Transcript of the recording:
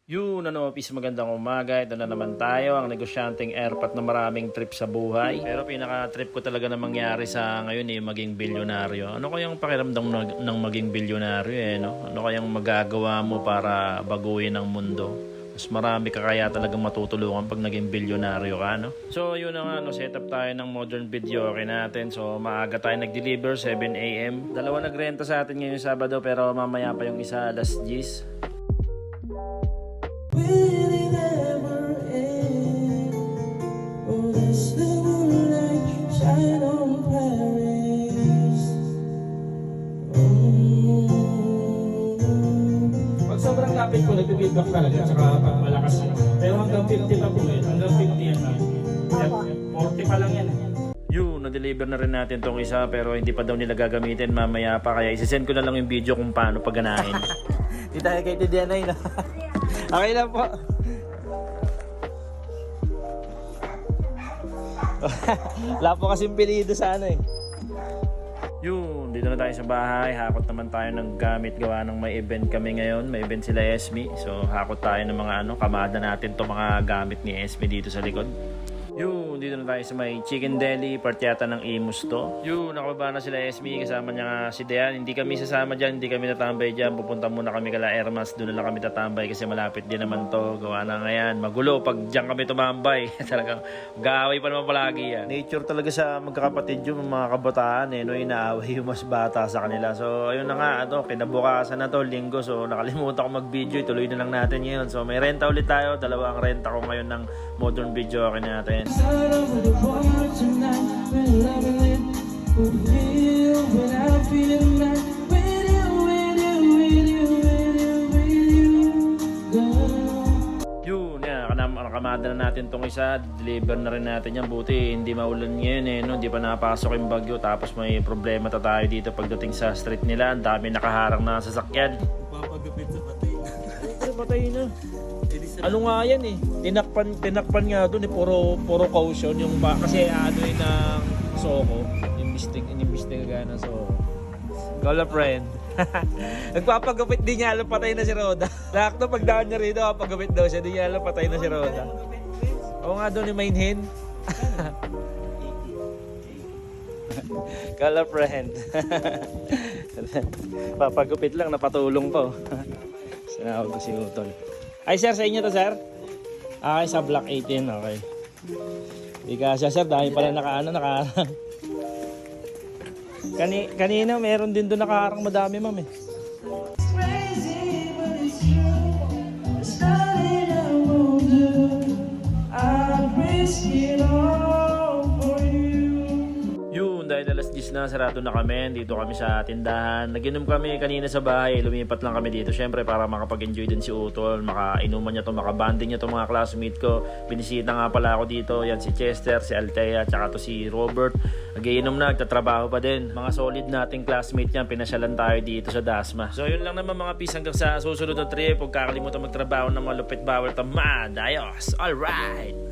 Yun, peace, magandang umaga. Ito na naman tayo, ang negosyanteng airpat na maraming trip sa buhay. Pero pinaka-trip ko talaga na mangyari sa ngayon maging bilyonaryo. Ano kayang pakiramdam ng maging bilyonaryo no? Ano kayang magagawa mo para baguhin ang mundo? Mas marami ka kaya talagang matutulungan pag naging bilyonaryo ka, no? So, yun na nga, set up tayo ng modern video natin. So, maaga tayo nag-deliver, 7 AM. Dalawa nagrenta sa atin ngayong Sabado, pero mamaya pa yung isa, alas 10. Will it ever end? Or is the moonlight shine on Paris? Pag sobrang lapit ko, nag-feedback talaga, tsaka pag malakas na. Pero hanggang 50 pa po hanggang 50 yan lang. 40 pa lang yan Yun, na-deliver na rin natin tong isa pero hindi pa daw nila gagamitin mamaya pa. Kaya isisend ko na lang yung video kung paano pagganahin. Di tayo kay Tidianay na. Okay lang po. Wala po kasing pilido sa ano Yun, dito na tayo sa bahay. Hakot naman tayo ng gamit gawa ng may event kami ngayon. May event sila Esme. So hakot tayo ng mga kamada natin to mga gamit ni Esme dito sa likod. Yun, dito na tayo sa may chicken deli, part yata ng Imus to. Yun, nakababa na sila Esme, kasama niya nga si Dean. Hindi kami sasama dyan, hindi kami tatambay dyan. Pupunta muna kami kala Ermas, doon na lang kami tatambay kasi malapit din naman to. Gawa na ngayon, magulo pag dyan kami tumambay. Talagang mag-aaway pa naman palagi yan. Nature talaga sa magkakapatid yung mga kabataan inaaway yung mas bata sa kanila. So, ayun na nga, kinabukasan na to, linggo. So, nakalimutan ko mag-video, ituloy na lang natin ngayon. So, may renta ulit tayo. Dalawa ang renta ko ngayon ng modern video natin. Start over the water tonight. We're loving it. We'll feel without feeling that. With you, girl. Yun, nakamada na natin tong isa. Deliver na rin natin yan. Buti, hindi maulan ngayon no? Hindi pa napasok yung bagyo. Tapos may problema tayo dito pagdating sa street nila. Ang dami nakaharang na sasakyan. Papagupit sa patay. Patay na. Ano nga yan tinakpan nga doon puro caution yung kasi ng Soko, inimbestiga ng Soko. Call a friend. Nagpapagupit din niya alam patay na si Roda. Sakto pagdaan niya rito, pagupit daw siya, di niya alam patay na si Roda. Oo nga doon yung mainhin. Call a friend. Papagupit lang, napatulong pa. Sinawag ko si Utol. Ay sir, sa inyo to sir? Okay, sa block 18, okay. Di ka siya sir, dahil pala nakaharang. Kanina meron din doon nakaharang madami ma'am Crazy, but it's true. It's nothing I won't do. I'd risk it all for you. Yun, dahil alas 10 na, sarado na kami. Dito kami sa tindahan. Naginom kami kanina sa bahay. Lumipat lang kami dito. Siyempre, para makapag-enjoy din si Utol. Makainuman niya to, makabanding niya to mga classmate ko. Binisita nga pala ako dito. Yan si Chester, si Althea, tsaka to si Robert. Nagiinom na, nagtatrabaho pa din. Mga solid nating classmate yan. Pinasyalan tayo dito sa Dasma. So, yun lang naman mga peace hanggang sa susunod na trip. Huwag kakalimutan magtrabaho ng mga lupit bawal tamad. Ayos! Alright!